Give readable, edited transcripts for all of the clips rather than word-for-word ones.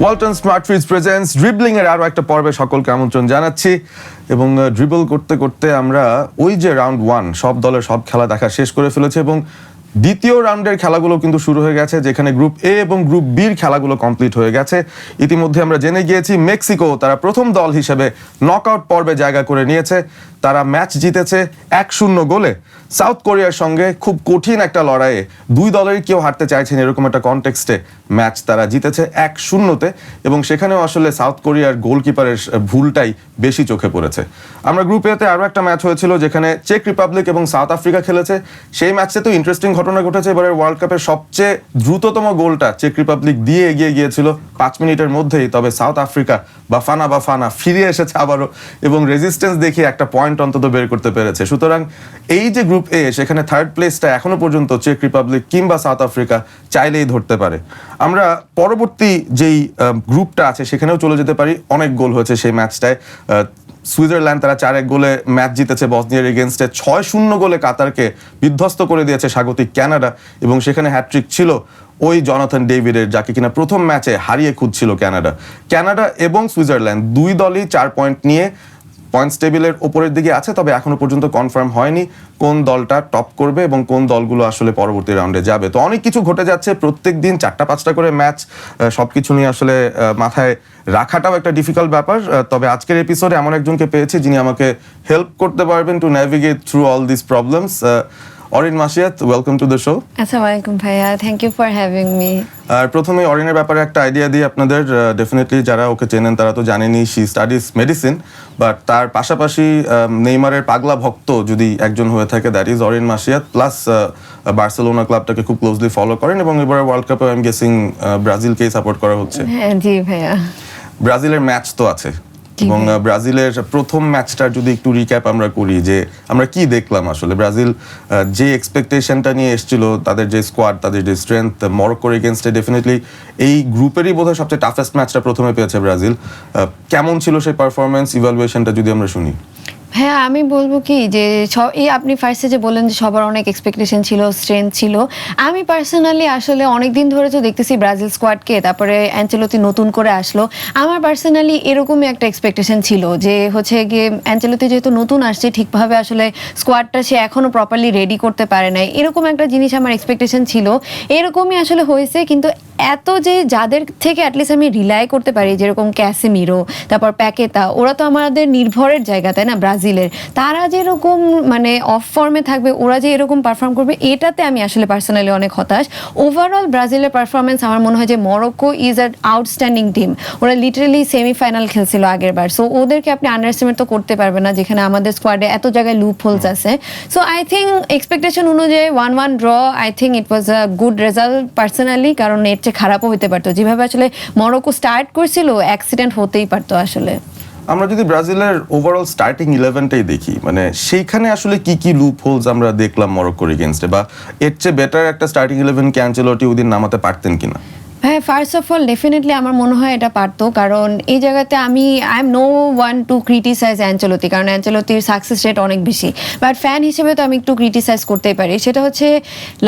Walton smart fridge presents dribbling এর আরো একটা পর্বে সকলকে আমন্ত্রণ জানাচ্ছি এবং ড্রিবল করতে করতে আমরা ওই যে রাউন্ড 1 সব দলের সব খেলা দেখা শেষ করে ফেলেছে এবং দ্বিতীয় রাউন্ডের খেলাগুলো কিন্তু শুরু হয়ে গেছে, যেখানে গ্রুপ এ এবং গ্রুপ বির খেলাগুলো কমপ্লিট হয়ে গেছে। ইতিমধ্যে আমরা জেনে গিয়েছি মেক্সিকো তারা প্রথম দল হিসেবে নকআউট পর্বে জায়গা করে নিয়েছে। তারা ম্যাচ জিতেছে 1-0 গোলে। সাউথ কোরিয়ার সঙ্গে খুব কঠিন একটা লড়াইয়ে দুই দলেরই কেউ হারতে চাইছেন এরকম একটা কনটেক্সটে ম্যাচ তারা জিতেছে 1-0-তে এবং সেখানেও আসলে সাউথ কোরিয়ার গোলকিপারের ভুলটাই বেশি চোখে পড়েছে। আমরা গ্রুপ এতে আরও একটা ম্যাচ হয়েছিল যেখানে চেক রিপাবলিক এবং সাউথ আফ্রিকা খেলেছে। সেই ম্যাচে তো ইন্টারেস্টিং ঘটনা ঘটেছে। এবারে ওয়ার্ল্ড কাপের সবচেয়ে দ্রুততম গোলটা চেক রিপাবলিক দিয়ে এগিয়ে গিয়েছিল 5 মিনিটের মধ্যেই, তবে সাউথ আফ্রিকা বাফানা ফিরে এসেছে আবারও এবং রেজিস্ট্যান্স দেখিয়ে একটা পয়েন্ট অন্তত বের করতে পেরেছে। সুতরাং এই যে গ্রুপ এ, সেখানে থার্ড প্লেসটা এখনো পর্যন্ত চেক রিপাবলিক কিংবা সাউথ আফ্রিকা চাইলেই ধরতে পারে। আমরা পরবর্তী যেই গ্রুপটা আছে সেখানেও চলে যেতে পারি। অনেক গোল হয়েছে সেই ম্যাচটায়। সুইজারল্যান্ড তারা 4-1 গোলে ম্যাচ জিতেছে বসনিয়ার এগেনস্টে। 6-0 গোলে কাতারকে বিধ্বস্ত করে দিয়েছে স্বাগতিক কানাডা এবং সেখানে হ্যাটট্রিক ছিল ওই জনাথন ডেভিডের, যাকে কিনা প্রথম ম্যাচে হারিয়ে খুঁজছিল কানাডা এবং সুইজারল্যান্ড দুই দলই 4 পয়েন্ট নিয়ে পয়েন্টস টেবিলের ওপরের দিকে আছে। তবে এখনো পর্যন্ত কনফার্ম হয়নি কোন দলটা টপ করবে এবং কোন দলগুলো আসলে পরবর্তী রাউন্ডে যাবে। তো অনেক কিছু ঘটে যাচ্ছে, প্রত্যেক দিন 4টা-5টা করে ম্যাচ, সবকিছু নিয়ে আসলে মাথায় রাখাটাও একটা ডিফিকাল্ট ব্যাপার। তবে আজকের এপিসোডে এমন একজনকে পেয়েছি যিনি আমাকে হেল্প করতে পারবেন to navigate through all this problems. Orin Masiat, welcome to the show. আসসালামু আলাইকুম ভাইয়া, thank you for having me. আর প্রথমে অরিনের ব্যাপারে একটা আইডিয়া দিই আপনাদের। ডেফিনেটলি যারা ওকে চেনেন তারা তো জানেনই, শি স্টাডিজ মেডিসিন, বাট তার পাশাপাশি নেইমারের পাগলা ভক্ত যদি একজন হয়ে থাকে that is Orin Masiat. Plus Barcelona ক্লাবটাকে খুব ক্লোজলি ফলো করেন এবং এবারে ওয়ার্ল্ড কাপে আই এম গেসিং ব্রাজিলকেই সাপোর্ট করা হচ্ছে। হ্যাঁ জি ভাইয়া। ব্রাজিলের ম্যাচ তো আছে এবং ব্রাজিলের প্রথম ম্যাচটার যদি একটু রিক্যাপ আমরা করি, যে আমরা কি দেখলাম আসলে। ব্রাজিল যে এক্সপেকটেশনটা নিয়ে এসেছিল, তাদের যে স্কোয়াড, তাদের যে স্ট্রেংথ, মরক্কোর এগেনস্টে ডেফিনেটলি এই গ্রুপেরই বোধহয় সবচেয়ে টাফেস্ট ম্যাচটা প্রথমে পেয়েছে ব্রাজিল। কেমন ছিল সেই পারফরমেন্স, ইভালুয়েশনটা যদি আমরা শুনি। হ্যাঁ, আমি বলবো কি যে এই আপনি ফার্স্টে যে বললেন যে সবার অনেক এক্সপেকটেশন ছিল, স্ট্রেংথ ছিল। আমি পার্সোনালি আসলে অনেক দিন ধরে তো দেখতেছি ব্রাজিল স্কোয়াডকে, তারপরে অ্যাঞ্চেলোতি নতুন করে আসলো। আমার পার্সোনালি এরকমই একটা এক্সপেকটেশন ছিল যে হচ্ছে গিয়ে অ্যাঞ্চেলোতি যেহেতু নতুন আসছে, ঠিকভাবে আসলে স্কোয়াডটা সে এখনও প্রপারলি রেডি করতে পারে নাই, এরকম একটা জিনিস আমার এক্সপেকটেশন ছিল। এরকমই আসলে হয়েছে, কিন্তু এত যে যাদের থেকে অ্যাটলিস্ট আমি রিলাই করতে পারি, যেরকম ক্যাসেমিরো, তারপর প্যাকেতা, ওরা তো আমাদের নির্ভরের জায়গা, তাই না? ব্রাজিলের তারা যেরকম মানে অফ ফর্মে থাকবে, ওরা যে এরকম পারফর্ম করবে, এটাতে আমি আসলে পার্সোনালি অনেক হতাশ। ওভারঅল ব্রাজিলের পারফরমেন্স আমার মনে হয় যে Morocco is a outstanding team. ওরা লিটারেলি সেমিফাইনাল খেলছিল আগের বার, সো ওদেরকে আপনি আন্ডার এস্টিমেট তো করতে পারবে না, যেখানে আমাদের স্কোয়াডে এত জায়গায় লুপ হোলস আছে। সো আই থিঙ্ক এক্সপেকটেশন অনুযায়ী 1-1 draw, I think it was a good result personally, কারণ এর চেয়ে খারাপও হতে পারতো। যেভাবে আসলে মরক্কো স্টার্ট করছিল, অ্যাক্সিডেন্ট হতেই পারতো আসলে। আমরা যদি ব্রাজিলের ওভারঅল স্টার্টিং 11টাই দেখি, মানে সেইখানে আসলে কি কি লুপ হোলস আমরা দেখলাম মরক্কোর এগেইনস্টে, বা এর চেয়ে বেটার একটা স্টার্টিং 11 কে অ্যাঞ্চেলোটি ওদিন নামাতে পারতেন কিনা? হ্যাঁ, ফার্স্ট অফ অল ডেফিনেটলি আমার মনে হয় এটা পারতো, কারণ এই জায়গাতে I am no one to criticise Ancelotti, কারণ অ্যাঞ্চেলোতির সাকসেস রেট অনেক বেশি। বাট ফ্যান হিসেবে তো আমি একটু ক্রিটিসাইজ করতেই পারি। সেটা হচ্ছে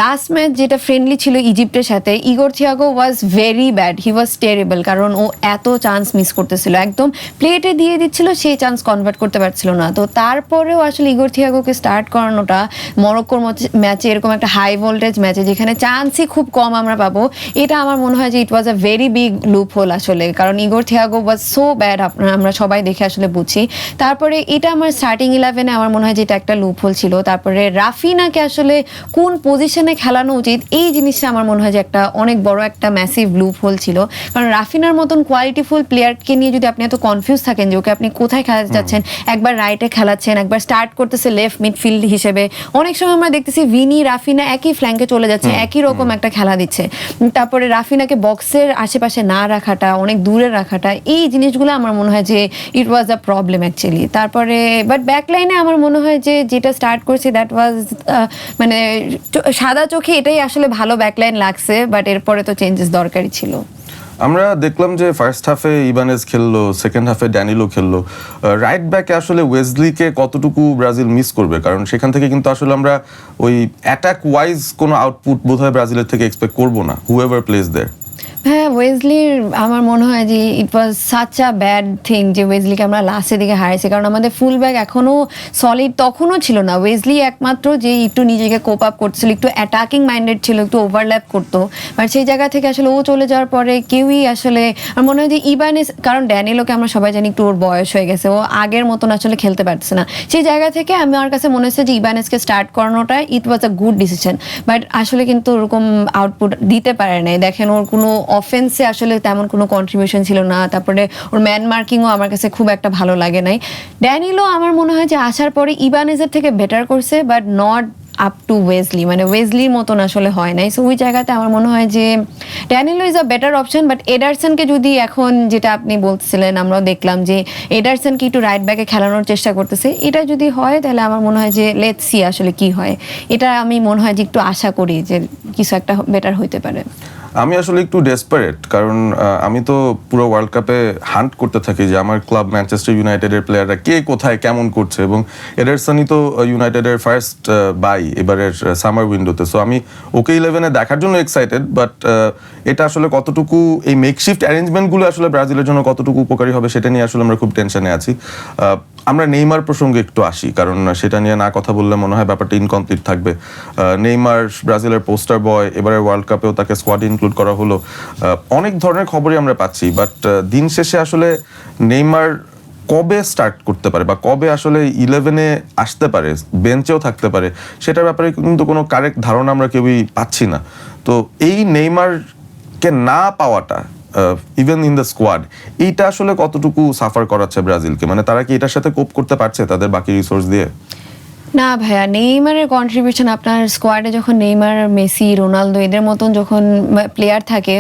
লাস্ট ম্যাচ যেটা ফ্রেন্ডলি ছিল ইজিপ্টের সাথে, Igor Thiago was very bad, he was terrible, কারণ ও এত চান্স মিস করতেছিল, একদম প্লেটে দিয়ে দিচ্ছিল, সেই চান্স কনভার্ট করতে পারছিল না। তো তারপরেও আসলে ইগোর থিয়াগোকে স্টার্ট করানোটা মরক্কোর ম্যাচে, এরকম একটা হাই ভোল্টেজ ম্যাচে যেখানে চান্সই খুব কম আমরা পাবো, এটা আমার মনে হয় যে it was a very big loophole আসলে, কারণ Igor Thiago was so bad, আমরা সবাই দেখে আসলে বুঝছি। তারপরে এটা আমার স্টার্টিং 11-এ আমার মনে হয় যে এটা একটা লুপ হোল ছিল। তারপরে রাফিনাকে আসলে কোন পজিশনে খেলানো উচিত, এই জিনিসটা আমার মনে হয় যে একটা অনেক বড় একটা ম্যাসিভ লুপ হোল ছিল, কারণ রাফিনার মতন কোয়ালিটিফুল প্লেয়ারকে নিয়ে যদি আপনি এত কনফিউজ থাকেন যে ওকে আপনি কোথায় খেলাতে যাচ্ছেন, একবার রাইটে খেলাচ্ছেন, একবার স্টার্ট করতেছে লেফট মিডফিল্ড হিসেবে, অনেক সময় আমরা দেখতেছি ভিনি রাফিনা একই ফ্ল্যাঙ্কে চলে যাচ্ছে, একই রকম একটা খেলা দিচ্ছে। তারপরে রাফিনাকে বক্সের আশেপাশে না রাখাটা, অনেক দূরে রাখাটা, এই জিনিসগুলো আমার মনে হয় যে it was a problem actually. তারপরে বাট ব্যাকলাইনে আমার মনে হয় যে যেটা স্টার্ট করছে দ্যাট ওয়াজ মানে সাদা চোখে এটাই আসলে ভালো ব্যাকলাইন লাগছে, বাট এরপরে তো চেঞ্জেস দরকারই ছিল। আমরা দেখলাম যে ফার্স্ট হাফে ইবানেজ খেললো, সেকেন্ড হাফে ড্যানিলো খেললো। রাইট ব্যাকে আসলে ওয়েজলিকে কতটুকু ব্রাজিল মিস করবে, কারণ সেখান থেকে কিন্তু আসলে আমরা ওই অ্যাটাক ওয়াইজ কোনো আউটপুট বোধহয় ব্রাজিলের থেকে এক্সপেক্ট করবো না, হুএভার প্লেস দেয়ার। হ্যাঁ, ওয়েজলির আমার মনে হয় যে it was such a bad thing যে ওয়েজলিকে আমরা লাস্টের দিকে হারাইছি, কারণ আমাদের ফুল ব্যাক এখনো সলিড তখনও ছিল না। ওয়েজলি একমাত্র যে একটু নিজেকে কোপ আপ করছিল, একটু অ্যাটাকিং মাইন্ডেড ছিল, একটু ওভারল্যাপ করতো, বাট সেই জায়গা থেকে আসলে ও চলে যাওয়ার পরে কেউই আসলে আমার মনে হয় যে ইবানেস, কারণ ড্যানিয়েলোকে আমরা সবাই জানি একটু ওর বয়স হয়ে গেছে, ও আগের মতন আসলে খেলতে পারছে না। সেই জায়গা থেকে আমার কাছে মনে হচ্ছে যে ইবানেসকে স্টার্ট করানোটা it was a good decision, but আসলে কিন্তু ওরকম আউটপুট দিতে পারে নাই। দেখেন ওর কোনো অফেন্সে আসলে তেমন কোনো কন্ট্রিবিউশন ছিল না, তারপরে ওর ম্যান মার্কিংও আমার কাছে খুব একটা ভালো লাগে নাই। ড্যানিয়েলো আমার মনে হয় যে আসার পরে ইবানেজের থেকে বেটার করছে, বাট নট আপ টু ওয়েজলি, মানে ওয়েজলির মতন আসলে হয় নাই। সো ওই জায়গাতে আমার মনে হয় যে Danilo is a better option, but এডারসনকে যদি এখন, যেটা আপনি বলছিলেন আমরাও দেখলাম যে এডারসনকে একটু রাইট ব্যাকে খেলানোর চেষ্টা করতেছে, এটা যদি হয় তাহলে আমার মনে হয় যে লেটস সি আসলে কি হয়। এটা আমি মনে হয় যে একটু আশা করি যে কিছু একটা বেটার হইতে পারে। আমি আসলে একটু ডেসপারেট, কারণ আমি তো পুরো ওয়ার্ল্ড কাপে হান্ট করতে থাকি যে আমার ক্লাব ম্যানচেস্টার ইউনাইটেডের প্লেয়াররা কে কোথায় কেমন করছে, এবং এডারসনই তো ইউনাইটেডের ফার্স্ট বাই এবারের সামার উইন্ডোতে। সো আমি ওকে 11-এ দেখার জন্য এক্সাইটেড, বাট এটা আসলে কতটুকু এই মেকশিফট অ্যারেঞ্জমেন্টগুলো আসলে ব্রাজিলের জন্য কতটুকু উপকারী হবে সেটা নিয়ে আসলে আমরা খুব টেনশনে আছি। আমরা নেইমার প্রসঙ্গে একটু আসি, কারণ সেটা নিয়ে না কথা বললে মনে হয় ব্যাপারটা ইনকমপ্লিট থাকবে। নেইমার ব্রাজিলের পোস্টার বয়, এবারে ওয়ার্ল্ড কাপেও তাকে স্কোয়াডে ইনক্লুড করা হলো, অনেক ধরনের খবরই আমরা পাচ্ছি, বাট দিন শেষে আসলে নেইমার কবে স্টার্ট করতে পারে বা কবে আসলে 11-এ আসতে পারে, বেঞ্চেও থাকতে পারে, সেটার ব্যাপারে কিন্তু কোনো কারেক্ট ধারণা আমরা কেউই পাচ্ছি না। তো এই নেইমারকে না পাওয়াটা ইভেন ইন দ্য স্কোয়াড, এইটা আসলে কতটুকু সাফার করাচ্ছে ব্রাজিলকে, মানে তারা কি এটার সাথে কোপ করতে পারছে তাদের বাকি রিসোর্স দিয়ে? না ভাইয়া, নেইমারের কন্ট্রিবিউশন আপনার স্কোয়াডে যখন নেইমার, মেসি, রোনালদো এদের মতন যখন প্লেয়ার থাকে,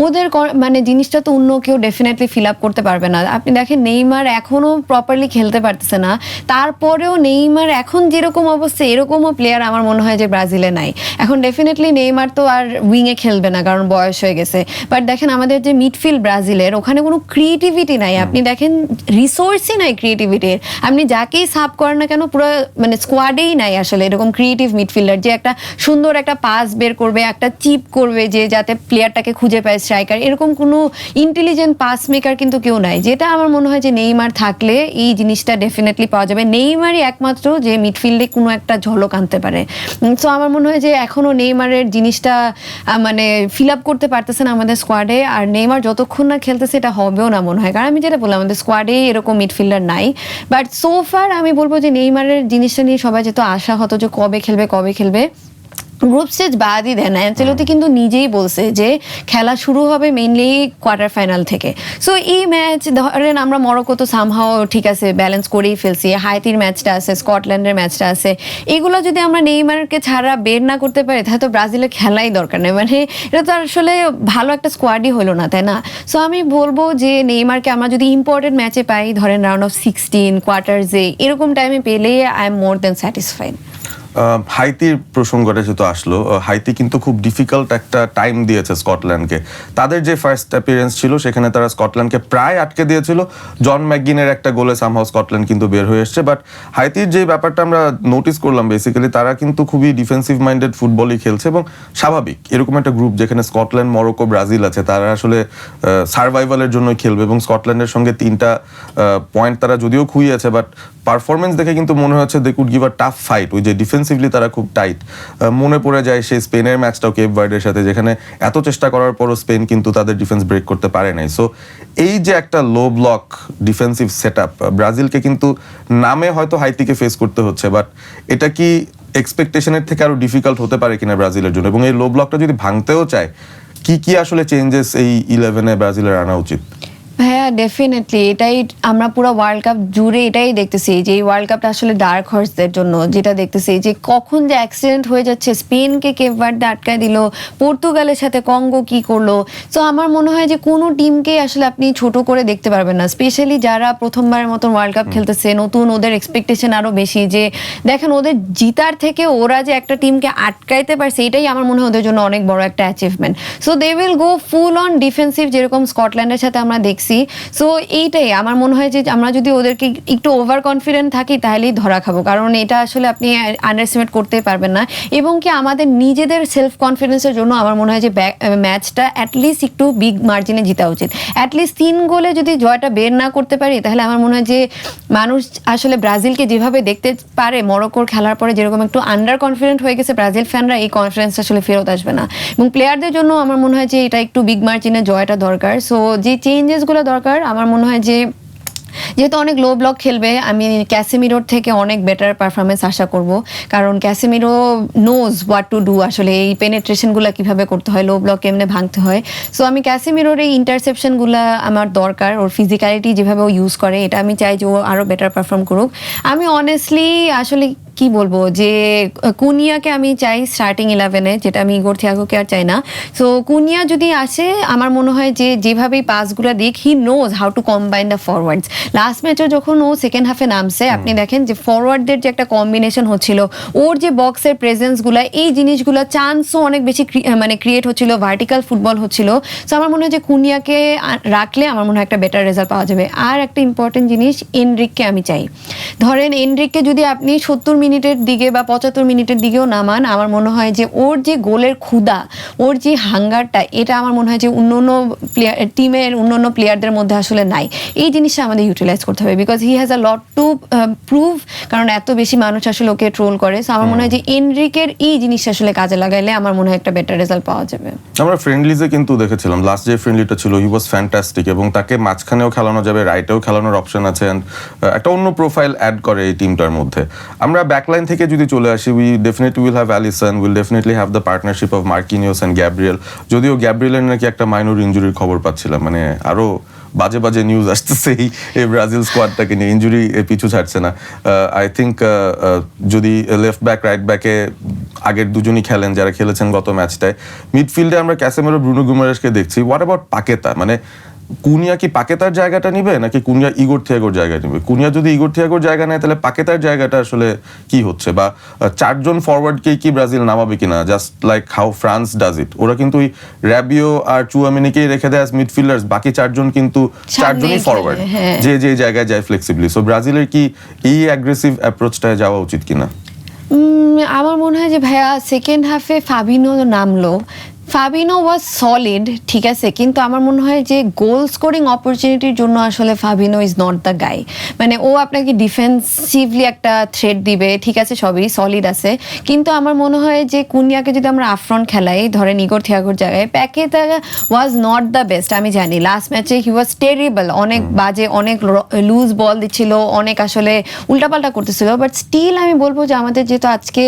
ওদের মানে জিনিসটা তো অন্য কেউ ডেফিনেটলি ফিল আপ করতে পারবে না। আপনি দেখেন নেইমার এখনও প্রপারলি খেলতে পারতেছে না, তারপরেও নেইমার এখন যেরকম অবস্থা এরকমও প্লেয়ার আমার মনে হয় যে ব্রাজিলে নাই। এখন ডেফিনেটলি নেইমার তো আর উইংয়ে খেলবে না, কারণ বয়স হয়ে গেছে, বাট দেখেন আমাদের যে মিডফিল্ড ব্রাজিলের, ওখানে কোনো ক্রিয়েটিভিটি নাই। আপনি দেখেন রিসোর্সই নাই ক্রিয়েটিভিটির, আপনি যাকেই সাব করেন না কেন পুরো মানে স্কোয়াডেই নাই আসলে এরকম ক্রিয়েটিভ মিডফিল্ডার যে একটা সুন্দর একটা পাস বের করবে, একটা চিপ করবে, যে যাতে প্লেয়ারটাকে খুঁজে পায় স্ট্রাইকার, এরকম কোনো ইন্টেলিজেন্ট পাস মেকার কিন্তু কেউ নাই। যেটা আমার মনে হয় যে নেইমার থাকলে এই জিনিসটা ডেফিনেটলি পাওয়া যাবে। নেইমারই একমাত্র যে মিডফিল্ডে কোনো একটা ঝলক আনতে পারে। সো আমার মনে হয় যে এখনও নেইমারের জিনিসটা মানে ফিল আপ করতে পারতেছে না আমাদের স্কোয়াডে, আর নেইমার যতক্ষণ না খেলতেছে এটা হবেও না মনে হয়, কারণ আমি যেটা বললাম আমাদের স্কোয়াডেই এরকম মিডফিল্ডার নাই। বাট সো ফার আমি বলবো যে নেইমারের জিনিসটা নিয়ে সবাই যেহেতু আশা হতো যে কবে খেলবে, গ্রুপ স্টেজ বাদই দেন, অ্যানচেলোতি কিন্তু নিজেই বলছে যে খেলা শুরু হবে মেইনলি কোয়ার্টার ফাইনাল থেকে। সো এই ম্যাচ ধরেন আমরা মরক্কো তো সামহাও ঠিক আছে ব্যালেন্স করেই ফেলছি, হাইতির ম্যাচটা আছে, স্কটল্যান্ডের ম্যাচটা আছে, এগুলো যদি আমরা নেইমারকে ছাড়া বের না করতে পারি তাহলে তো ব্রাজিলের খেলাই দরকার নেই, মানে এটা তো আসলে ভালো একটা স্কোয়াডই হলো না, তাই না? সো আমি বলবো যে নেইমারকে আমরা যদি ইম্পর্টেন্ট ম্যাচে পাই, ধরেন রাউন্ড অফ 16, কোয়ার্টার্সে, এরকম টাইমে পেলে I am more than satisfied. হাইতির প্রসঙ্গটা যেহেতু আসলো, হাইতি কিন্তু খুব ডিফিকাল্ট একটা টাইম দিয়েছে স্কটল্যান্ডকে। তাদের যে ফার্স্ট অ্যাপিয়ারেন্স ছিল সেখানে তারা স্কটল্যান্ডকে প্রায় আটকে দিয়েছিল, জন ম্যাকগিনের একটা গোলে সামহাও স্কটল্যান্ড কিন্তু বের হয়ে এসছে। বাট হাইতির যে ব্যাপারটা আমরা নোটিস করলাম, বেসিক্যালি তারা কিন্তু খুবই ডিফেন্সিভ মাইন্ডেড ফুটবলই খেলছে, এবং স্বাভাবিক এরকম একটা গ্রুপ যেখানে স্কটল্যান্ড, মরক্কো, ব্রাজিল আছে, তারা আসলে সার্ভাইভালের জন্যই খেলবে, এবং স্কটল্যান্ডের সঙ্গে 3টা পয়েন্ট তারা যদিও খুইয়েছে, বাট পারফরমেন্স দেখে কিন্তু মনে হচ্ছে they could give a tough fight. ওই যে ডিফেন্সিভলি তারা খুব টাইট। মনে পড়ে যায় সেই স্পেনের ম্যাচটাও কেপ ভার্ডের সাথে, যেখানে এত চেষ্টা করার পরও স্পেন কিন্তু তাদের ডিফেন্স ব্রেক করতে পারে নাই। সো এই যে একটা low block defensive set up, ব্রাজিলকে কিন্তু নামে হয়তো হাইতিকে ফেস করতে হচ্ছে, বাট এটা কি এক্সপেকটেশনের থেকে আরো ডিফিকাল্ট হতে পারে কিনা ব্রাজিলের জন্য? এবং এই লো ব্লকটা যদি ভাঙতেও চায়, কি আসলে চেঞ্জেস এই 11-এ ব্রাজিলের আনা উচিত? হ্যাঁ, ডেফিনেটলি এটাই আমরা পুরো ওয়ার্ল্ড কাপ জুড়ে এটাই দেখতেছি যে এই ওয়ার্ল্ড কাপটা আসলে ডার্ক হর্সদের জন্য, যেটা দেখতেছি যে কখন যে অ্যাক্সিডেন্ট হয়ে যাচ্ছে, স্পেনকে কেপ ভার্দে আটকায় দিল, পর্তুগালের সাথে কঙ্গো কি করলো। সো আমার মনে হয় যে কোনো টিমকে আসলে আপনি ছোট করে দেখতে পারবেন না, স্পেশালি যারা প্রথমবারের মতন ওয়ার্ল্ড কাপ খেলতেছে নতুন, ওদের এক্সপেকটেশন আরো বেশি, যে দেখেন ওদের জিতার থেকে ওরা যে একটা টিমকে আটকাইতে পারছে এটাই আমার মনে হয় ওদের জন্য অনেক বড় একটা achievement. So they will go full on defensive, যেরকম স্কটল্যান্ডের সাথে আমরা দেখছি দেখছি। সো এইটাই আমার মনে হয় যে আমরা যদি ওদেরকে একটু ওভার কনফিডেন্ট থাকি তাহলেই ধরা খাবো, কারণ এটা আসলে আপনি আন্ডারএস্টিমেট করতেই পারবেন না। এবং কি আমাদের নিজেদের সেলফ কনফিডেন্সের জন্য আমার মনে হয় যে ম্যাচটা অ্যাটলিস্ট একটু বিগ মার্জিনে জিতা উচিত। অ্যাটলিস্ট 3 গোলে যদি জয়টা বের না করতে পারি তাহলে আমার মনে হয় যে মানুষ আসলে ব্রাজিলকে যেভাবে দেখতে পারে মরক্কোর খেলার পরে যেরকম একটু আন্ডার কনফিডেন্ট হয়ে গেছে ব্রাজিল ফ্যানরা, এই কনফিডেন্স আসলে ফেরত আসবে না। এবং প্লেয়ারদের জন্য আমার মনে হয় যে এটা একটু বিগ মার্জিনে জয়টা দরকার। সো যে চেঞ্জেসগুলো দরকার আমার মনে হয় যে যেহেতু অনেক লো ব্লক খেলবে, আমি ক্যাসেমিরোর থেকে অনেক বেটার পারফরমেন্স আশা করব, কারণ Casemiro knows what to do, আসলে এই পেনিট্রেশনগুলো কিভাবে করতে হয়, লো ব্লক কেমনে ভাঙতে হয়। সো আমি ক্যাসেমিরোর এই ইন্টারসেপশনগুলো আমার দরকার, ওর ফিজিক্যালিটি যেভাবে ও ইউজ করে এটা আমি চাই যে ও আরও বেটার পারফর্ম করুক। আমি অনেস্টলি আসলে কি বলবো যে কুনিয়াকে আমি চাই স্টার্টিং 11-এ, যেটা আমি ইগোর থিয়াগোকে আর চাই না। সো কুনিয়া যদি আসে আমার মনে হয় যে যেভাবেই পাসগুলো দিক, he knows how to combine the forwards. Last ম্যাচে যখন ও সেকেন্ড হাফে নামছে আপনি দেখেন যে ফরওয়ার্ডদের যে একটা কম্বিনেশন হচ্ছিল, ওর যে বক্সের প্রেজেন্সগুলো, এই জিনিসগুলো চান্সও অনেক বেশি মানে ক্রিয়েট হচ্ছিল, ভার্টিক্যাল ফুটবল হচ্ছিল। সো আমার মনে হয় যে কুনিয়াকে রাখলে আমার মনে হয় একটা বেটার রেজাল্ট পাওয়া যাবে। আর একটা ইম্পর্টেন্ট জিনিস, এনরিককে আমি চাই। ধরেন এনরিককে যদি আপনি 70 মিনিটের দিকে বা 75 মিনিটের দিকেও নামান, আমার মনে হয় যে ওর যে গোলের ক্ষুধা, ওর যে হাঙ্গারটা, এটা আমার মনে হয় যে অন্য টিমের অন্য প্লেয়ারদের মধ্যে আসলে নাই। এই জিনিসটা আমাদের ইউটিলাইজ করতে হবে, because he has a lot to prove, কারণ এত বেশি মানুষ আসলে ওকে ট্রোল করে। সো আমার মনে হয় যে এনরিকের এই জিনিসটা আসলে কাজে লাগাইলে আমার মনে হয় একটা বেটার রেজাল্ট পাওয়া যাবে। আমরা ফ্রেন্ডলিজে কিন্তু দেখেছিলাম লাস্ট যে ফ্রেন্ডলিটা ছিল, হি ওয়াজ ফ্যান্টাস্টিক, এবং তাকে মাঝখানেও খেলানো যাবে, রাইটেও খেলানোর অপশন আছে, অ্যান্ড একটা অন্য প্রোফাইল অ্যাড করে এই টিমটার মধ্যে। আমরা ব্যাকলাইন থেকে যদি চলে আসি, we definitely will have Alisson, will definitely have the partnership of Marquinhos and Gabriel. যদিও গ্যাব্রিয়েলের নাকি একটা মাইনর ইঞ্জুরির খবর পাচ্ছিলাম, মানে আরও বাজে বাজে নিউজ আসতেছে এই ব্রাজিল স্কোয়াডটাকে নিয়ে, ইঞ্জুরি পিছু ছাড়ছে না। আই থিঙ্ক যদি লেফট ব্যাক রাইট ব্যাকে আগের দুজনই খেলেন যারা খেলেছেন গত ম্যাচটায়, মিডফিল্ডে আমরা ক্যাসেমেরো ব্রুনো গুমারেসকে দেখছি। What about পাকেতা? মানে কুনিয়া কি পাকেতার জায়গাটা নিবে নাকি কুনিয়া ইগোর থিয়াগোর জায়গা নিবে? কুনিয়া যদি ইগোর থিয়াগোর জায়গা নেয় তাহলে পাকেতার জায়গাটা আসলে কি হচ্ছে? বা 4 জন ফরওয়ার্ডকেই কি ব্রাজিল নামাবে কিনা, just like how France does it? ওরা কিন্তু ওই র্যাবিও আর চুয়ামিনিকেই রেখে দেয় অ্যাজ মিডফিল্ডার্স, বাকি 4 জন কিন্তু 4 জনই ফরওয়ার্ড, যে যে জায়গায় যায় ফ্লেক্সিবলি। সো ব্রাজিলের কি এই অ্যাগ্রেসিভ অ্যাপ্রোচটায় যাওয়া উচিত কিনা? আমার মনে হয় যে ভাইয়া সেকেন্ড হাফে ফাবিনো নামলো, ফাবিনো ওয়াজ সলিড, ঠিক আছে, কিন্তু আমার মনে হয় যে গোল স্কোরিং অপরচুনিটির জন্য আসলে ফাবিনো ইজ নট দ্য গাই। মানে ও আপনাকে ডিফেন্সিভলি একটা থ্রেট দিবে, ঠিক আছে, সবই সলিড আছে, কিন্তু আমার মনে হয় যে কুনিয়াকে যদি আমরা আফ্রন্ট খেলাই, ধরেন ইগোর থিয়াগোর জায়গায়, প্যাকেতা ওয়াজ নট দ্য বেস্ট। আমি জানি লাস্ট ম্যাচে হি ওয়াজ টেরিবল, অনেক বাজে, অনেক লুজ বল দিচ্ছিল, অনেক আসলে উল্টাপাল্টা করতেছিল, বাট স্টিল আমি বলবো যে আমাদের যেহেতু আজকে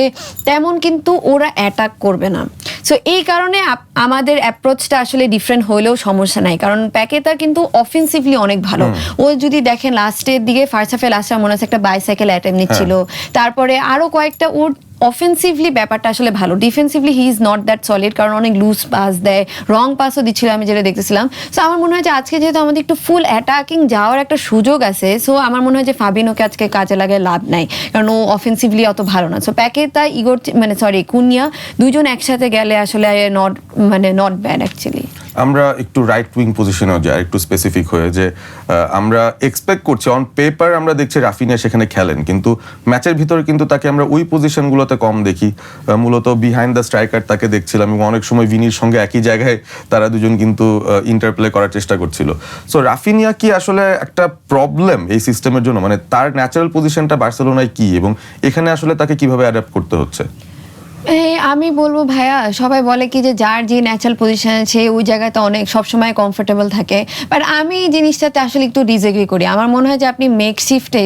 তেমন কিন্তু ওরা অ্যাটাক করবে না। সো এই কারণে আমাদের অ্যাপ্রোচটা আসলে ডিফারেন্ট হলেও সমস্যা নাই, কারণ প্যাকেতার কিন্তু অফেন্সিভলি অনেক ভালো। ও যদি দেখেন লাস্টের দিকে ফার্স্ট হাফে লাস্টে মনে হচ্ছে একটা বাইসাইকেল অ্যাটেম্প নিচ্ছিল, তারপরে আরো কয়েকটা ওর অফেন্সিভলি ব্যাপারটা আসলে ভালো, defensively he is not that solid, কারণ অনেক লুজ পাস দেয়, রং পাসও দিচ্ছিল আমি যেটা দেখতেছিলাম। সো আমার মনে হয় যে আজকে যেহেতু আমাদের একটু ফুল অ্যাটাকিং যাওয়ার একটা সুযোগ আছে, সো আমার মনে হয় যে ফাবিনোকে আজকে কাজে লাগে লাভ নাই, কারণ ও অফেন্সিভলি অত ভালো না। সো প্যাকেতা ইগোর মানে সরি কুনিয়া দুইজন একসাথে গেলে আসলে নট ব্যাড অ্যাকচুয়ালি। আমরা একটু রাইট উইং পজিশনেও যাই, একটু স্পেসিফিক হয়ে, যে আমরা এক্সপেক্ট করছি অন পেপার আমরা দেখছি রাফিনিয়া সেখানে খেলেন, কিন্তু ম্যাচের ভিতরে কিন্তু তাকে আমরা ওই পজিশনগুলোতে কম দেখি, মূলত বিহাইন্ড দ্য স্ট্রাইকার তাকে দেখছিলাম, এবং অনেক সময় ভিনির সঙ্গে একই জায়গায় তারা দুজন কিন্তু ইন্টারপ্লে করার চেষ্টা করছিল। সো রাফিনিয়া কি আসলে একটা প্রবলেম এই সিস্টেমের জন্য? মানে তার ন্যাচারাল পজিশনটা বার্সেলোনায় কি, এবং এখানে আসলে তাকে কিভাবে অ্যাডাপ্ট করতে হচ্ছে? আমি বলবো ভাইয়া, সবাই বলে কি যে যার যে ন্যাচারাল পজিশন আছে ওই জায়গাতে অনেক সবসময় কমফোর্টেবল থাকে, বাট আমি এই জিনিসটাতে আসলে একটু ডিসএগ্রি করি। আমার মনে হয় যে আপনি মেকশিফটে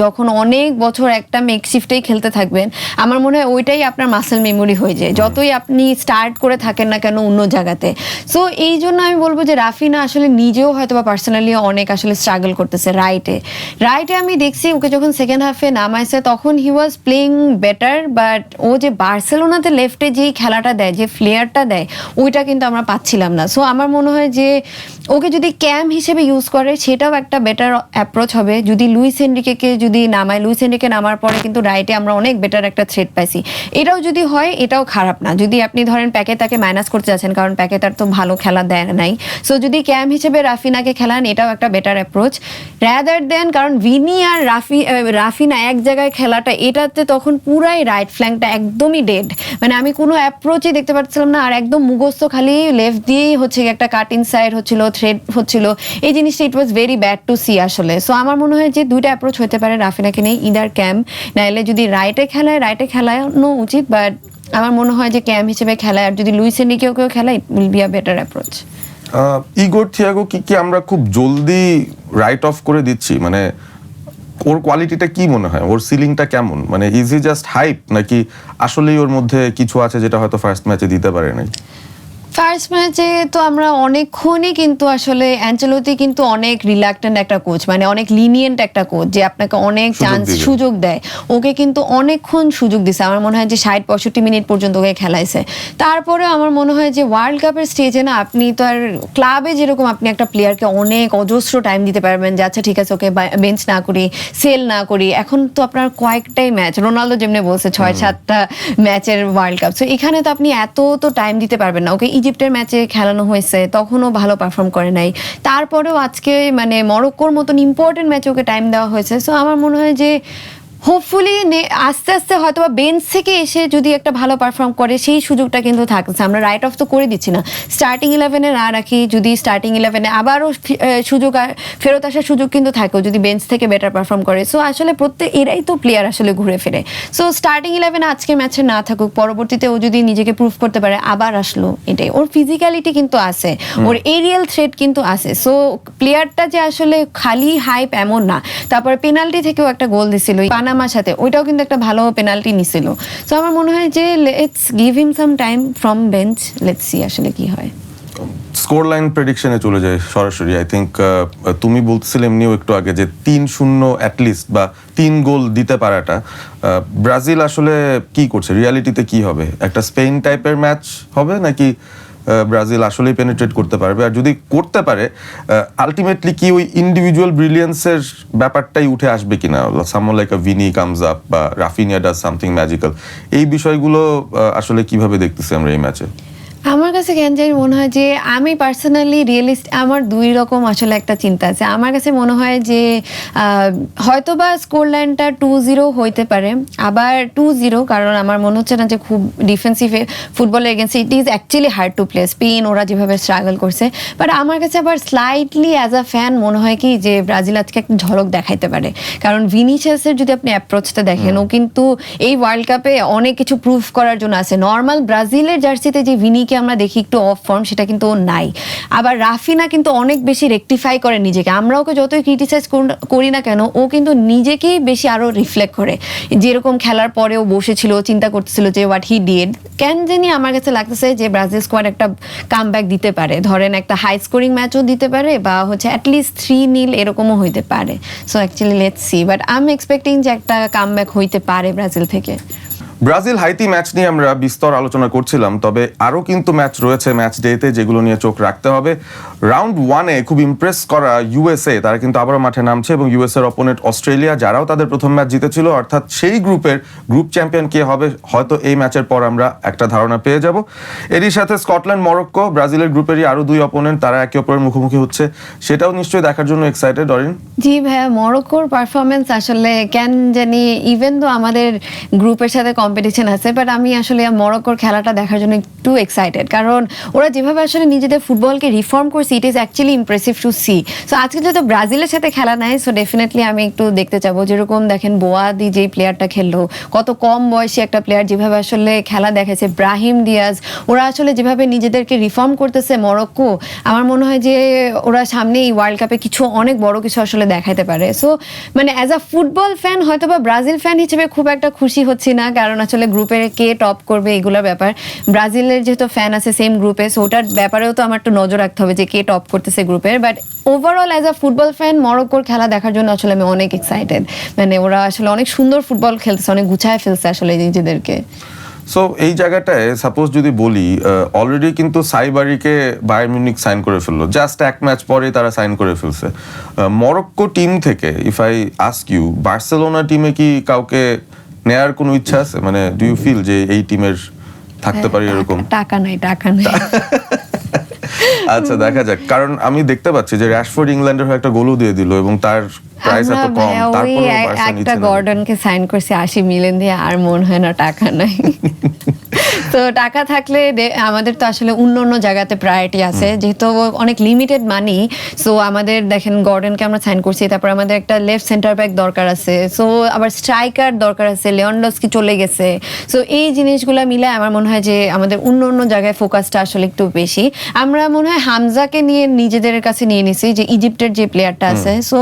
যখন অনেক বছর একটা মেকশিফটেই খেলতে থাকবেন, আমার মনে হয় ওইটাই আপনার মাসেল মেমোরি হয়ে যায়, যতই আপনি স্টার্ট করে থাকেন না কেন অন্য জায়গাতে। সো এই জন্য আমি বলবো যে রাফিনা আসলে নিজেও হয়তো বা পার্সোনালি অনেক আসলে স্ট্রাগল করতেছে রাইটে আমি দেখছি ওকে যখন সেকেন্ড হাফে নামাইছে তখন হি ওয়াজ প্লেইং বেটার, বাট ও যে বার্সেলোনাতে লেফটে যেই খেলাটা দেয়, যে ফ্লেয়ারটা দেয়, ওইটা কিন্তু আমরা পাচ্ছিলাম না। সো আমার মনে হয় যে ওকে যদি ক্যাম হিসেবে ইউজ করে সেটাও একটা বেটার অ্যাপ্রোচ হবে। যদি লুইস এনরিকে যদি নামায়, লুইস এনরিকে নামার পরে কিন্তু রাইটে আমরা অনেক বেটার একটা থ্রেট পাইছি। এটাও যদি হয় এটাও খারাপ না। যদি আপনি ধরেন প্যাকেতাকে মাইনাস করতে যাচ্ছেন, কারণ প্যাকেতার তো ভালো খেলা দেয় নাই, সো যদি ক্যাম হিসেবে রাফিনাকে খেলান এটাও একটা বেটার অ্যাপ্রোচ রাদার দেন, কারণ ভিনি আর রাফিনা এক জায়গায় খেলাটা, এটাতে তখন পুরাই রাইট ফ্ল্যাঙ্কটা একদমই ডেড। মানে আমি কোনো অ্যাপ্রোচই দেখতে পাচ্ছিলাম না, আর একদম মুখস্থ খালি লেফট দিয়েই হচ্ছে একটা কাট ইন সাইড হচ্ছিল, থ্রেড হচ্ছিল। এই জিনিসটা it was very bad to see আসলে। সো আমার মনে হয় যে দুইটা অ্যাপ্রোচ হতে পারে রাফিনাকে নিয়ে, ইদার ক্যাম, নাইলে যদি রাইটে খেলানো উচিত, বাট আমার মনে হয় যে ক্যাম হিসেবে খেলায়, আর যদি লুইস এনরিকেও খেলায় it will be a better approach. Igor Thiago কি আমরা খুব জলদি রাইট অফ করে দিচ্ছি? মানে ওর কোয়ালিটিটা কি মনে হয়, ওর সিলিংটা কেমন? মানে ইজ হি জাস্ট হাইপ, নাকি আসলেই ওর মধ্যে কিছু আছে যেটা হয়তো ফার্স্ট ম্যাচে দিতে পারে নাই? ফার্স্ট ম্যাচে তো আমরা অনেকক্ষণই কিন্তু আসলে অ্যাঞ্চেলোতি কিন্তু অনেক রিল্যাক্টেন্ট একটা কোচ, মানে অনেক লিনিয়েন্ট একটা কোচ, যে আপনাকে অনেক চান্স সুযোগ দেয়। ওকে কিন্তু অনেকক্ষণ সুযোগ দিছে, আমার মনে হয় যে 60-65 মিনিট পর্যন্ত ওকে খেলাইছে। তারপরে আমার মনে হয় যে ওয়ার্ল্ড কাপের স্টেজে না, আপনি তো আর ক্লাবে যেরকম আপনি একটা প্লেয়ারকে অনেক অজস্র টাইম দিতে পারবেন, যে আচ্ছা ঠিক আছে ওকে বেঞ্চ না করি, সেল না করি। এখন তো আপনার কয়েকটাই ম্যাচ, রোনালদো যেমনি বলছে 6-7টা ম্যাচের ওয়ার্ল্ড কাপ, সো এখানে তো আপনি এত তো টাইম দিতে পারবেন না। ওকে ইজিপ্টের ম্যাচে খেলানো হয়েছে, তখনও ভালো পারফর্ম করে নাই। তারপরেও আজকে মানে মরক্কোর মতন ইম্পর্টেন্ট ম্যাচে ওকে টাইম দেওয়া হয়েছে। সো আমার মনে হয় যে হোপফুলি আস্তে আস্তে হয়তো বা বেঞ্চ থেকে এসে যদি একটা ভালো পারফর্ম করে সেই সুযোগটা কিন্তু থাকছে। আমরা রাইট অফ তো করে দিচ্ছি না, স্টার্টিং 11-এ না রাখি, যদি স্টার্টিং 11-এ আবারও সুযোগ ফেরত আসার সুযোগ কিন্তু থাকেও যদি বেঞ্চ থেকে বেটার পারফর্ম করে। সো আসলে এরাই তো প্লেয়ার আসলে ঘুরে ফিরে। সো স্টার্টিং 11 আজকে ম্যাচে না থাকুক, পরবর্তীতে ও যদি নিজেকে প্রুভ করতে পারে আবার আসলো, এটাই ওর ফিজিক্যালিটি কিন্তু আছে, ওর এরিয়াল থ্রেট কিন্তু আছে। সো প্লেয়ারটা যে আসলে খালি হাইপ এমন না। তারপর পেনাল্টি থেকেও একটা গোল দিছিল পানামার সাথে, ওইটাও কিন্তু একটা ভালো পেনাল্টি নিছিল। সো আমার মনে হয় যে let's give him some time from bench, let's see আসলে কি হয়। স্কোর লাইন প্রেডিকশনে চলে যায় সরাসরি। আই থিঙ্ক তুমি বলতেছিলে এমনিও একটু আগে যে 3-0 অ্যাটলিস্ট বা 3 গোল দিতে পারাটা, ব্রাজিল আসলে কি করছে, রিয়ালিটিতে কি হবে? একটা স্পেন টাইপের ম্যাচ হবে, নাকি ব্রাজিল আসলেই পেনিট্রেট করতে পারবে? আর যদি করতে পারে, আলটিমেটলি কি ওই ইন্ডিভিজুয়াল ব্রিলিয়েন্সের ব্যাপারটাই উঠে আসবে কিনা? Someone like a Vini comes up বা রাফিনিয়া ডাজ সামথিং ম্যাজিক্যাল, এই বিষয়গুলো আসলে কিভাবে দেখতেছি আমরা এই ম্যাচে? আমার কাছে কেন জানি মনে হয় যে আমি পার্সোনালি রিয়েলিস্ট, আমার দুই রকম আসলে একটা চিন্তা আছে। আমার কাছে মনে হয় যে হয়তোবা স্কোর লাইনটা 2-0 হইতে পারে, আবার 2-0, কারণ আমার মনে হচ্ছে না যে খুব ডিফেন্সিভে ফুটবলের এগেন্সে it is actually hard to play. Spain ওরা যেভাবে স্ট্রাগল করছে, বাট আমার কাছে আবার স্লাইটলি অ্যাজ আ ফ্যান মনে হয় কি যে ব্রাজিল আজকে একটা ঝলক দেখাইতে পারে। কারণ ভিনিসিয়াসের যদি আপনি অ্যাপ্রোচটা দেখেন, ও কিন্তু এই ওয়ার্ল্ড কাপে অনেক কিছু প্রুফ করার জন্য আছে। নর্মাল ব্রাজিলের জার্সিতে যে ভিনি আমরা দেখি একটু অফ ফর্ম, সেটা কিন্তু ও নাই। আবার রাফিনা কিন্তু অনেক বেশি রেকটিফাই করে নিজেকে, আমরা ওকে যতই ক্রিটিসাইজ করি না কেন, ও কিন্তু নিজেকেই বেশি আরো রিফ্লেক্ট করে। যেরকম খেলার পরে ও বসেছিল, চিন্তা করতেছিল যে হোয়াট হি ডিড, কেন জানি আমার কাছে লাগতেছে যে ব্রাজিল স্কোয়াড একটা কামব্যাক দিতে পারে। ধরেন একটা হাই স্কোরিং ম্যাচও দিতে পারে, বা হচ্ছে অ্যাটলিস্ট 3-0 এরকমও হইতে পারে। So actually let's see, but I am expecting যে একটা কামব্যাক হইতে পারে ব্রাজিল থেকে। ব্রাজিল হাইতি ম্যাচ নিয়ে আমরা বিস্তর আলোচনা করছিলাম, তবে আরও কিন্তু ম্যাচ রয়েছে ম্যাচ ডেতে, যেগুলো নিয়ে চোখ রাখতে হবে। রাউন্ড 1-এ খুব ইমপ্রেস করা ইউএসএ, তারা কিন্তু আবারও মাঠে নামছে, এবং ইউএসএর অপোনেন্ট অস্ট্রেলিয়া, যারাও তাদের প্রথম ম্যাচ জিতেছিল, অর্থাৎ সেই গ্রুপের গ্রুপ চ্যাম্পিয়ন কে হবে হয়তো এই ম্যাচের পর আমরা একটা ধারণা পেয়ে যাব। এরই সাথে স্কটল্যান্ড মরক্কো, ব্রাজিলের গ্রুপেরই আরও 2 অপোনেন্ট, তারা একে অপরের মুখোমুখি হচ্ছে, সেটাও নিশ্চয়ই দেখার জন্য এক্সাইটেড। অরিন? জি ভাইয়া, মরক্কোর পারফরমেন্স আসলে কেন জানি, ইভেন তো আমাদের গ্রুপের সাথে কম্পিটিশন আছে, বাট আমি আসলে মরক্কোর খেলাটা দেখার জন্য একটু এক্সাইটেড, কারণ ওরা যেভাবে আসলে নিজেদের ফুটবলকে রিফর্ম করছে, it is actually impressive to see. So আজকে যেহেতু ব্রাজিলের সাথে খেলা নাই, সো ডেফিনেটলি আমি একটু দেখতে চাবো। যেরকম দেখেন বোয়াদি যেই প্লেয়ারটা খেললো, কত কম বয়সী একটা প্লেয়ার, যেভাবে আসলে খেলা দেখাচ্ছে, ব্রাহিম দিয়াজ, ওরা আসলে যেভাবে নিজেদেরকে রিফর্ম করতেছে মরক্কো, আমার মনে হয় যে ওরা সামনে এই ওয়ার্ল্ড কাপে কিছু অনেক বড় কিছু আসলে দেখাতে পারে। সো মানে অ্যাজ আ ফুটবল ফ্যান হয়তো বা ব্রাজিল ফ্যান হিসেবে খুব একটা খুশি হচ্ছি না, কারণ আসলে গ্রুপের কে টপ করবে এগুলোর ব্যাপার, ব্রাজিলের যেহেতু ফ্যান আছে সেম গ্রুপে, সো ওটার ব্যাপারেও তো আমার একটু নজর রাখতে হবে যে কে টপ করতেছে গ্রুপের। But overall as a football fan মরক্কোর খেলা দেখার জন্য আসলে আমি অনেক এক্সাইটেড। মানে ওরা আসলে অনেক সুন্দর ফুটবল খেলতেছে, অনেক গুছায় ফেলছে আসলে নিজেদেরকে। সো এই জায়গাটায় সাপোজ যদি বলি অলরেডি কিন্তু সাইবারিকে বায়ার্ন মিউনিখ সাইন করে ফেললো, জাস্ট এক ম্যাচ পরে তারা সাইন করে ফেলছে। মরক্কো টিম থেকে if I ask you, Barcelona টিমে কি কাউকে নেয়ার কোনো ইচ্ছা আছে? মানে ডু ইউ ফিল যে এই টিমের থাকতে পারে এরকম? টাকা নাই আচ্ছা দেখা যাক, কারণ আমি দেখতে পাচ্ছি যে র‍্যাশফোর্ড ইংল্যান্ডের হয়ে একটা গোলও দিয়ে দিল এবং তার প্রাইস এত কম, তারপরেও বার্সা নিচে একটা নামে। গর্ডনকে সাইন করছে 80 মিলিয়ন দিয়ে, আর মনে হয় না টাকা নাই। তো টাকা থাকলে আমাদের তো আসলে অন্য জায়গাতে প্রায়োরিটি আছে, যেহেতু অনেক লিমিটেড মানি। সো আমাদের দেখেন গর্ডনকে আমরা সাইন করছি, তারপর আমাদের একটা লেফট সেন্টার ব্যাক দরকার আছে, সো আবার স্ট্রাইকার দরকার আছে, লিওনডস্কি চলে গেছে। সো এই জিনিসগুলো মিলে আমার মনে হয় যে আমাদের অন্য জায়গায় ফোকাসটা আসলে একটু বেশি। আমরা মনে হয় হামজাকে নিয়ে নিজেদের কাছে নিয়ে নিছি, যে ইজিপ্টের যে প্লেয়ারটা আছে। সো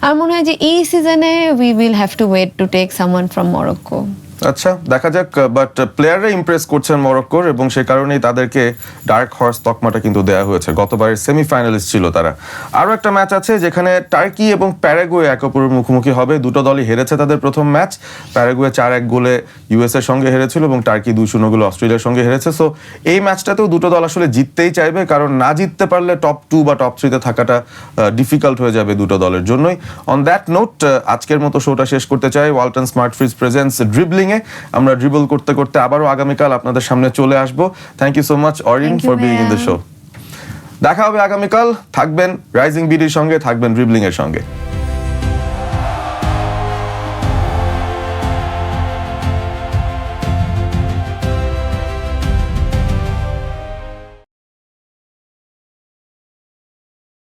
আমার মনে হয় যে এই সিজনে we will have to wait to take someone from Morocco. আচ্ছা দেখা যাক, বাট প্লেয়াররা ইমপ্রেস করছেন মরক্কোর, এবং সে কারণেই তাদেরকে ডার্ক হর্স তকমাটা কিন্তু দেওয়া হয়েছে। গতবারের সেমিফাইনালিস্ট ছিল তারা। আরও একটা ম্যাচ আছে যেখানে টার্কি এবং প্যারাগুয়ে একে অপরের মুখোমুখি হবে। দুটো দলই হেরেছে তাদের প্রথম ম্যাচ। প্যারাগুয়ে 4-1 গোলে ইউএস এর সঙ্গে হেরেছিল এবং টার্কি 2-0 গোলে অস্ট্রেলিয়ার সঙ্গে হেরেছে। সো এই ম্যাচটাতেও দুটো দল আসলে জিততেই চাইবে, কারণ না জিততে পারলে টপ 2 বা টপ 3-তে থাকাটা ডিফিকাল্ট হয়ে যাবে দুটো দলের জন্যই। অন দ্যাট নোট আজকের মতো শোটা শেষ করতে চাই। Walton smart fridge presents dribbling এ আমরা ড্রিবল করতে করতে আবারও আগামীকাল আপনাদের সামনে চলে আসব। Thank you so much Arin for being in the show. দেখা হবে আগামীকাল। থাকবেন রাইজিং বিডির সঙ্গে, থাকবেন ড্রিবলিং এর সঙ্গে।